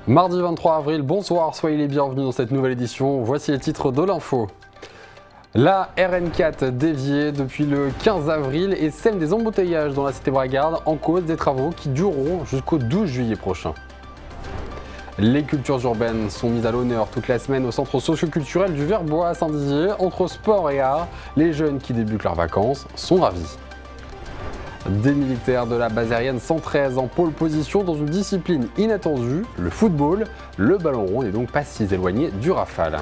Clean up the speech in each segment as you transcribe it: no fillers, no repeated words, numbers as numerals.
Mardi 23 avril, bonsoir, soyez les bienvenus dans cette nouvelle édition. Voici les titres de l'info. La RN4 déviée depuis le 15 avril et sème des embouteillages dans la cité Bragarde en cause des travaux qui dureront jusqu'au 12 juillet prochain. Les cultures urbaines sont mises à l'honneur toute la semaine au centre socio-culturel du Verbois à Saint-Dizier. Entre sport et art, les jeunes qui débutent leurs vacances sont ravis. Des militaires de la base aérienne 113 en pole position dans une discipline inattendue, le football. Le ballon rond n'est donc pas si éloigné du Rafale.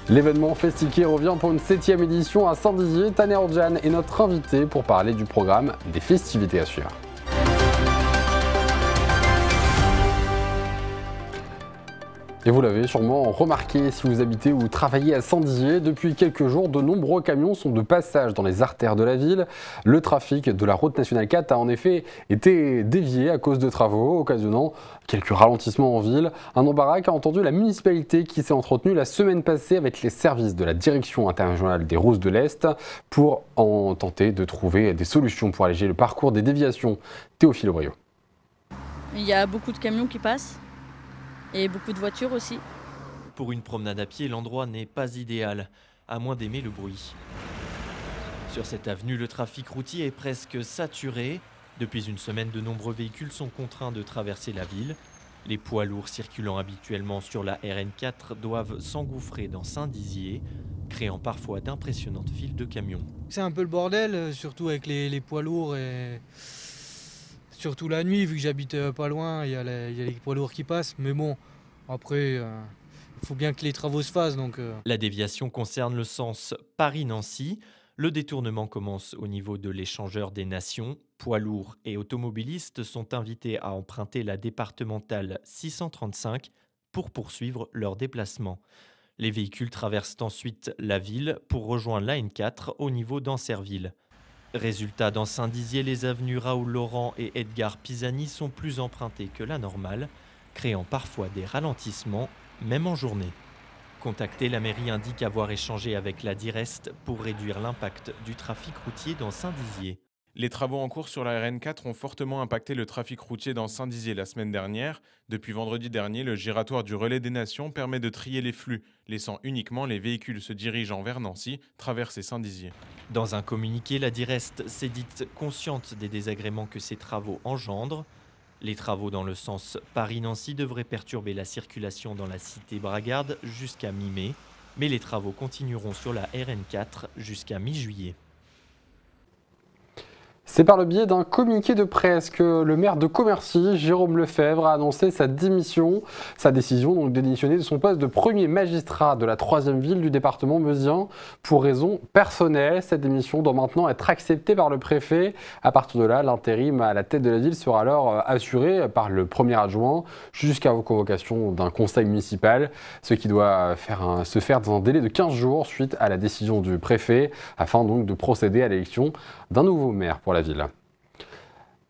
L'événement Festiqué revient pour une 7e édition à Saint-Dizier. Taner Orjan est notre invité pour parler du programme des festivités à suivre. Et vous l'avez sûrement remarqué si vous habitez ou travaillez à Saint-Dizier, depuis quelques jours, de nombreux camions sont de passage dans les artères de la ville. Le trafic de la route nationale 4 a en effet été dévié à cause de travaux, occasionnant quelques ralentissements en ville. Un embarras qu'a entendu la municipalité qui s'est entretenue la semaine passée avec les services de la direction interrégionale des Rousses de l'Est pour en tenter de trouver des solutions pour alléger le parcours des déviations. Théophile Aubrio. Il y a beaucoup de camions qui passent. Et beaucoup de voitures aussi. Pour une promenade à pied, l'endroit n'est pas idéal, à moins d'aimer le bruit. Sur cette avenue, le trafic routier est presque saturé. Depuis une semaine, de nombreux véhicules sont contraints de traverser la ville. Les poids lourds circulant habituellement sur la RN4 doivent s'engouffrer dans Saint-Dizier, créant parfois d'impressionnantes files de camions. C'est un peu le bordel, surtout avec les poids lourds et... Surtout la nuit, vu que j'habite pas loin, il y a les poids lourds qui passent. Mais bon, après, il faut bien que les travaux se fassent. La déviation concerne le sens Paris-Nancy. Le détournement commence au niveau de l'échangeur des Nations. Poids lourds et automobilistes sont invités à emprunter la départementale 635 pour poursuivre leur déplacement. Les véhicules traversent ensuite la ville pour rejoindre la N4 au niveau d'Ancerville. Résultat, dans Saint-Dizier, les avenues Raoul-Laurent et Edgar Pisani sont plus empruntées que la normale, créant parfois des ralentissements, même en journée. Contacté, la mairie indique avoir échangé avec la Direst pour réduire l'impact du trafic routier dans Saint-Dizier. Les travaux en cours sur la RN4 ont fortement impacté le trafic routier dans Saint-Dizier la semaine dernière. Depuis vendredi dernier, le giratoire du Relais des Nations permet de trier les flux, laissant uniquement les véhicules se dirigeant vers Nancy traverser Saint-Dizier. Dans un communiqué, la Direst s'est dite consciente des désagréments que ces travaux engendrent. Les travaux dans le sens Paris-Nancy devraient perturber la circulation dans la cité Bragarde jusqu'à mi-mai, mais les travaux continueront sur la RN4 jusqu'à mi-juillet. C'est par le biais d'un communiqué de presse que le maire de Commercy, Jérôme Lefebvre, a annoncé sa décision donc de démissionner de son poste de premier magistrat de la 3e ville du département meusien pour raisons personnelles. Cette démission doit maintenant être acceptée par le préfet. À partir de là, l'intérim à la tête de la ville sera alors assuré par le premier adjoint jusqu'à convocation d'un conseil municipal, ce qui doit se faire dans un délai de 15 jours suite à la décision du préfet afin donc de procéder à l'élection d'un nouveau maire pour la ville.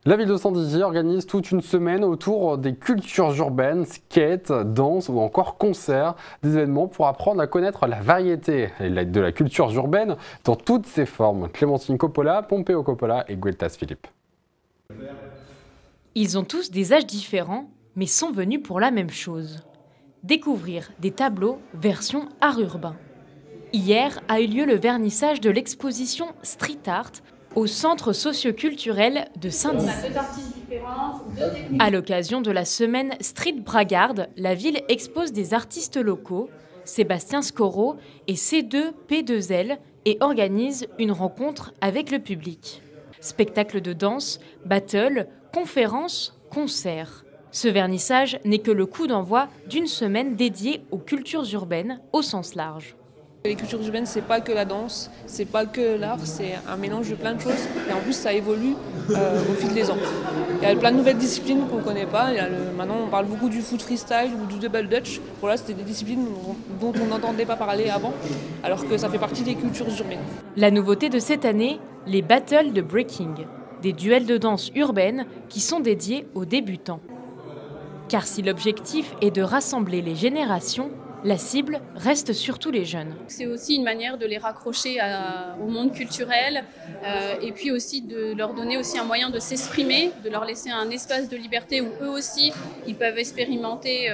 La ville de Saint-Dizier organise toute une semaine autour des cultures urbaines, skate, danse ou encore concerts, des événements pour apprendre à connaître la variété de la culture urbaine dans toutes ses formes. Clémentine Coppola, Pompeo Coppola et Gueltas Philippe. Ils ont tous des âges différents, mais sont venus pour la même chose. Découvrir des tableaux version art urbain. Hier a eu lieu le vernissage de l'exposition Street Art au centre socio-culturel de Saint-Dizier. À l'occasion de la semaine Street Bragarde, la ville expose des artistes locaux, Sébastien Scoro et C2P2L, et organise une rencontre avec le public. Spectacles de danse, battle, conférences, concerts. Ce vernissage n'est que le coup d'envoi d'une semaine dédiée aux cultures urbaines au sens large. Les cultures urbaines, c'est pas que la danse, c'est pas que l'art, c'est un mélange de plein de choses. Et en plus, ça évolue au fil des ans. Il y a plein de nouvelles disciplines qu'on ne connaît pas. Maintenant, on parle beaucoup du foot freestyle ou du double dutch. Voilà, c'était des disciplines dont on n'entendait pas parler avant, alors que ça fait partie des cultures urbaines. La nouveauté de cette année, les battles de breaking, des duels de danse urbaine qui sont dédiés aux débutants. Car si l'objectif est de rassembler les générations, La cible reste surtout les jeunes. C'est aussi une manière de les raccrocher au monde culturel et puis aussi de leur donner aussi un moyen de s'exprimer, de leur laisser un espace de liberté où eux aussi ils peuvent expérimenter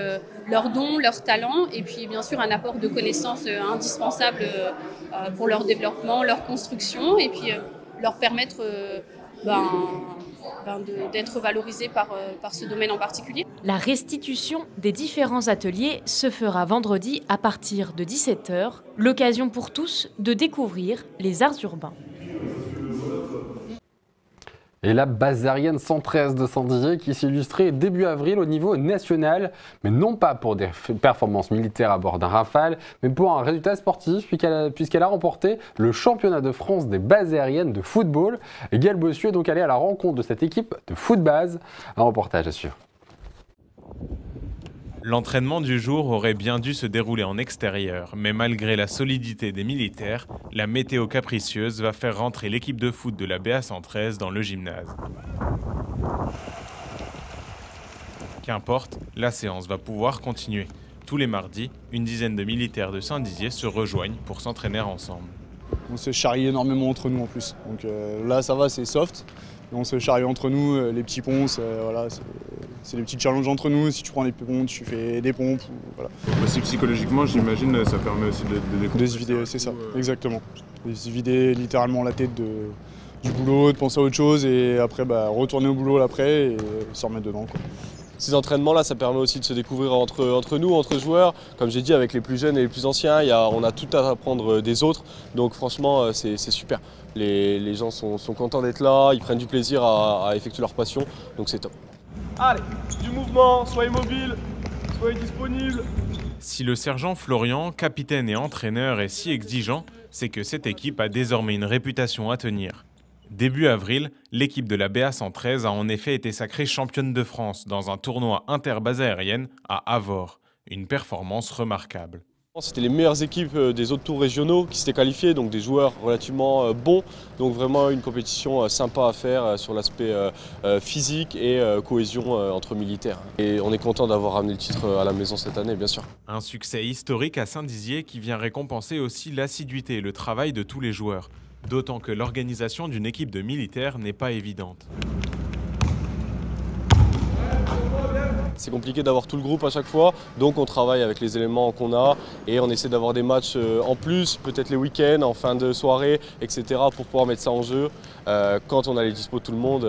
leurs dons, leurs talents et puis bien sûr un apport de connaissances indispensable pour leur développement, leur construction et puis leur permettre d'être valorisés par ce domaine en particulier. La restitution des différents ateliers se fera vendredi à partir de 17 h, l'occasion pour tous de découvrir les arts urbains. Et la base aérienne 113 de Saint-Dizier qui s'illustrait début avril au niveau national, mais non pas pour des performances militaires à bord d'un Rafale, mais pour un résultat sportif puisqu'elle a remporté le championnat de France des bases aériennes de football. Et Gaël Bossuet est donc allé à la rencontre de cette équipe de footbase. Un reportage à suivre. L'entraînement du jour aurait bien dû se dérouler en extérieur, mais malgré la solidité des militaires, la météo capricieuse va faire rentrer l'équipe de foot de la BA 113 dans le gymnase. Qu'importe, la séance va pouvoir continuer. Tous les mardis, une dizaine de militaires de Saint-Dizier se rejoignent pour s'entraîner ensemble. On se charrie énormément entre nous en plus, donc là ça va, c'est soft. On se charrie entre nous, les petits ponces, voilà, c'est les petits challenges entre nous. Si tu prends des pompes, tu fais des pompes. Voilà. Aussi psychologiquement, j'imagine, ça permet aussi de se vider, c'est ça, exactement. De se vider littéralement la tête du boulot, de penser à autre chose et après retourner au boulot après et se remettre dedans, quoi. Ces entraînements-là, ça permet aussi de se découvrir entre nous, entre joueurs. Comme j'ai dit, avec les plus jeunes et les plus anciens, on a tout à apprendre des autres. Donc franchement, c'est super. Les gens sont contents d'être là, ils prennent du plaisir à effectuer leur passion, donc c'est top. Allez, du mouvement, soyez mobile, soyez disponible. Si le sergent Florian, capitaine et entraîneur, est si exigeant, c'est que cette équipe a désormais une réputation à tenir. Début avril, l'équipe de la BA 113 a en effet été sacrée championne de France dans un tournoi inter-base aérienne à Avord. Une performance remarquable. C'était les meilleures équipes des autres tours régionaux qui s'étaient qualifiées, donc des joueurs relativement bons. Donc vraiment une compétition sympa à faire sur l'aspect physique et cohésion entre militaires. Et on est content d'avoir ramené le titre à la maison cette année, bien sûr. Un succès historique à Saint-Dizier qui vient récompenser aussi l'assiduité et le travail de tous les joueurs. D'autant que l'organisation d'une équipe de militaires n'est pas évidente. C'est compliqué d'avoir tout le groupe à chaque fois, donc on travaille avec les éléments qu'on a et on essaie d'avoir des matchs en plus, peut-être les week-ends, en fin de soirée, etc. pour pouvoir mettre ça en jeu quand on a les dispos de tout le monde,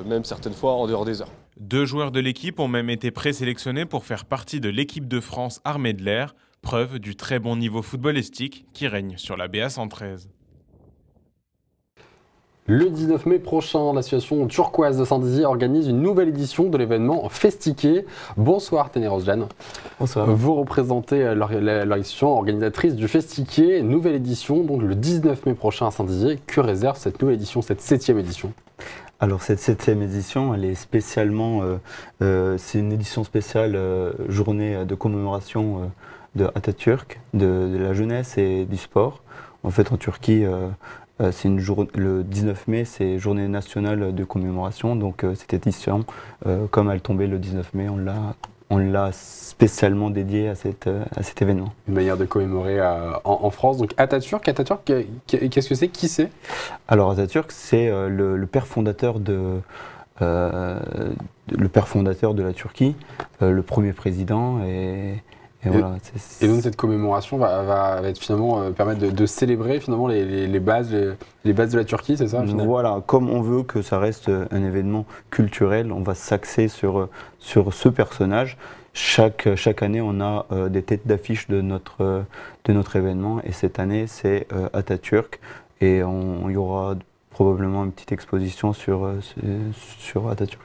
même certaines fois en dehors des heures. 2 joueurs de l'équipe ont même été présélectionnés pour faire partie de l'équipe de France armée de l'air, preuve du très bon niveau footballistique qui règne sur la BA 113. Le 19 mai prochain, l'association Turquoise de Saint-Dizier organise une nouvelle édition de l'événement Festiqué. Bonsoir Ténéros Jeanne. Bonsoir. Vous représentez l'association organisatrice du Festiqué, nouvelle édition, donc le 19 mai prochain à Saint-Dizier. Que réserve cette nouvelle édition, cette 7e édition ? Alors cette 7e édition, elle est spécialement, c'est une édition spéciale, journée de commémoration de Atatürk, de la jeunesse et du sport. En fait en Turquie, le 19 mai, c'est journée nationale de commémoration, donc cette édition, comme elle tombait le 19 mai, on l'a spécialement dédiée à cet événement. Une manière de commémorer en France. Donc Atatürk, qu'est-ce que c'est? Qui c'est? Alors Atatürk, c'est le père fondateur de la Turquie, le premier président et voilà, et donc cette commémoration va être finalement permettre de célébrer finalement les bases de la Turquie, c'est ça? Voilà, comme on veut que ça reste un événement culturel, on va s'axer sur ce personnage. Chaque année, on a des têtes d'affiche de notre événement, et cette année, c'est Atatürk, et il y aura probablement une petite exposition sur Atatürk.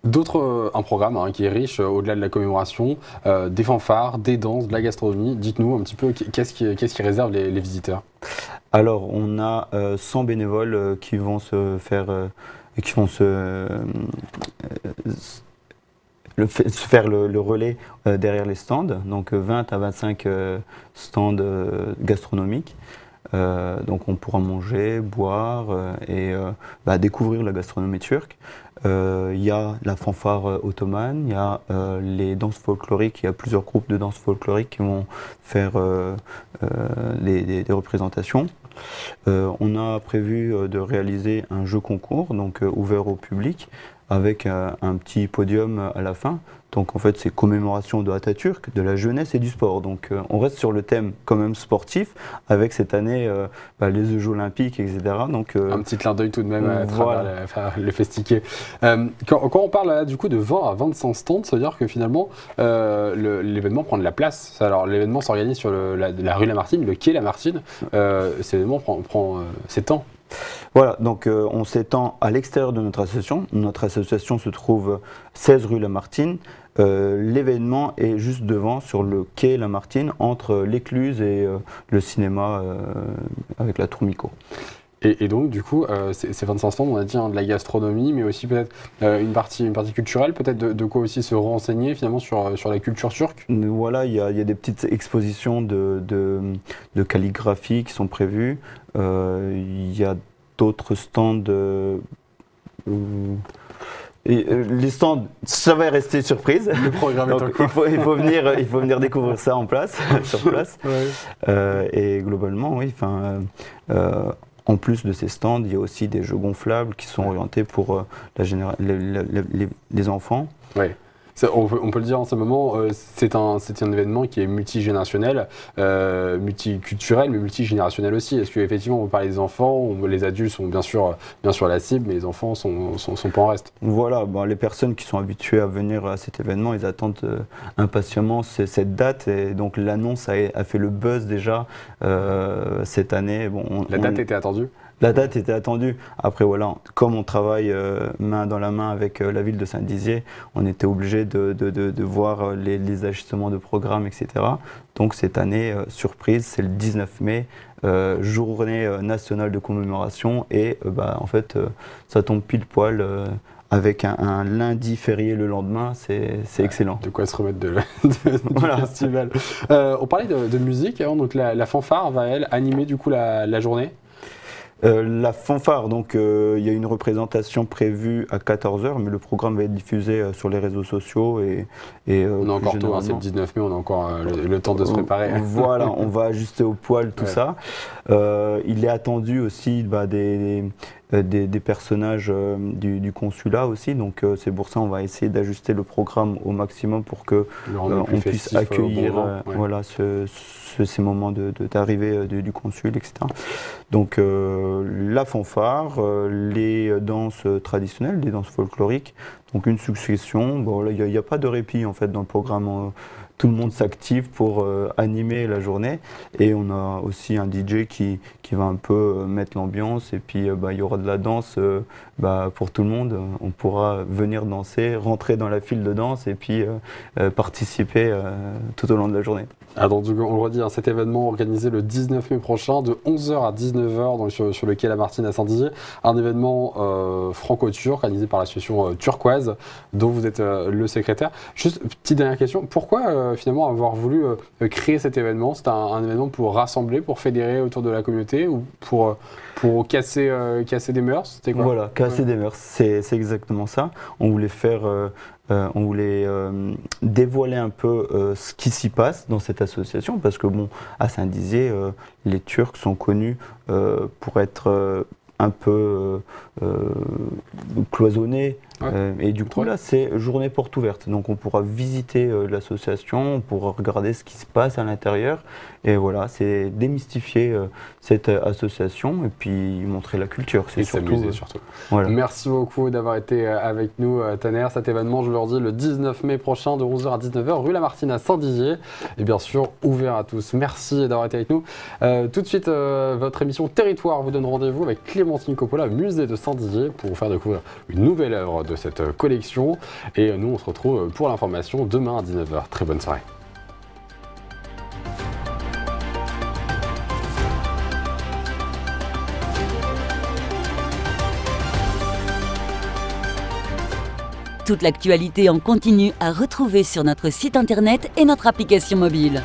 Un programme qui est riche au-delà de la commémoration, des fanfares, des danses, de la gastronomie. Dites-nous un petit peu qu'est-ce qui réserve les visiteurs? Alors on a 100 bénévoles qui vont faire le relais derrière les stands, donc 20 à 25 stands gastronomiques. Donc on pourra manger, boire et découvrir la gastronomie turque. Il y a la fanfare ottomane, il y a les danses folkloriques, il y a plusieurs groupes de danses folkloriques qui vont faire des représentations. On a prévu de réaliser un jeu concours, donc ouvert au public, avec un petit podium à la fin. Donc en fait c'est commémoration de Atatürk, de la jeunesse et du sport. Donc on reste sur le thème quand même sportif, avec cette année les Jeux Olympiques, etc. Donc, un petit clin d'œil tout de même à travers le festiquet. Quand on parle là, du coup de 20 à 25 stands, ça veut dire que finalement l'événement prend de la place. Alors l'événement s'organise sur la rue Lamartine, le quai Lamartine. Cet événement prend s'étend. Voilà, donc on s'étend à l'extérieur de notre association. Notre association se trouve 16 rue Lamartine. L'événement est juste devant, sur le quai Lamartine, entre l'écluse et le cinéma avec la Tour Micot. Et donc, du coup, ces 25 stands, on a dit de la gastronomie, mais aussi peut-être une partie culturelle, peut-être de quoi aussi se renseigner finalement sur la culture turque. Voilà, il y a des petites expositions de calligraphie qui sont prévues. Il y a d'autres stands. Les stands, ça va rester surprise. Le programme est en cours. Il faut venir découvrir ça sur place. Ouais. Et globalement, oui. En plus de ces stands, il y a aussi des jeux gonflables qui sont orientés pour les enfants. Ouais. On peut le dire en ce moment, c'est un événement qui est multigénérationnel, multiculturel, mais multigénérationnel aussi. Est-ce qu'effectivement, on parle des enfants, les adultes sont bien sûr la cible, mais les enfants sont pas en reste. Voilà, les personnes qui sont habituées à venir à cet événement, ils attendent impatiemment cette date. Et donc l'annonce a fait le buzz déjà cette année. La date était attendue ? La date était attendue. Après, voilà, comme on travaille main dans la main avec la ville de Saint-Dizier, on était obligé de voir les ajustements de programme, etc. Donc cette année, surprise, c'est le 19 mai, journée nationale de commémoration. Et en fait, ça tombe pile poil. Avec un lundi férié le lendemain, c'est excellent. De quoi se remettre du festival. On parlait de musique, donc la fanfare va, elle, animer du coup la journée. La fanfare, donc il y a une représentation prévue à 14h, mais le programme va être diffusé sur les réseaux sociaux. On a encore tôt, c'est le 19 mai, on a encore le temps de se préparer. Voilà, on va ajuster au poil tout ça. Il est attendu aussi des personnages du consulat aussi, donc c'est pour ça on va essayer d'ajuster le programme au maximum pour que on puisse accueillir ces moments d'arrivée du consul, etc. Donc la fanfare, les danses traditionnelles, les danses folkloriques, donc une succession. Il n'y a pas de répit en fait dans le programme. Tout le monde s'active pour animer la journée, et on a aussi un DJ qui va un peu mettre l'ambiance, et puis il y aura de la danse pour tout le monde. On pourra venir danser, rentrer dans la file de danse et puis participer tout au long de la journée. Donc, on le redit, cet événement organisé le 19 mai prochain de 11h à 19h donc sur le quai Lamartine à Saint-Dizier, un événement franco-turc organisé par l'association turquoise dont vous êtes le secrétaire. Juste petite dernière question, pourquoi finalement avoir voulu créer cet événement? C'est un événement pour rassembler, pour fédérer autour de la communauté, ou pour casser des mœurs? C'était quoi? Voilà, casser des mœurs, c'est exactement ça. On voulait faire on voulait dévoiler un peu ce qui s'y passe dans cette association, parce que à Saint-Dizier, les Turcs sont connus pour être un peu cloisonnés. Et du coup, là, c'est journée porte ouverte. Donc, on pourra visiter l'association, on pourra regarder ce qui se passe à l'intérieur. Et voilà, c'est démystifier cette association et puis montrer la culture. Et s'amuser surtout. Voilà. Merci beaucoup d'avoir été avec nous, Taner. Cet événement, je le redis, le 19 mai prochain, de 11h à 19h, rue Lamartine à Saint-Dizier. Et bien sûr, ouvert à tous. Merci d'avoir été avec nous. Tout de suite, votre émission Territoire vous donne rendez-vous avec Clémentine Coppola, musée de Saint-Dizier, pour vous faire découvrir une nouvelle œuvre de cette collection. Et nous, on se retrouve pour l'information demain à 19h. Très bonne soirée. Toute l'actualité en continu à retrouver sur notre site internet et notre application mobile.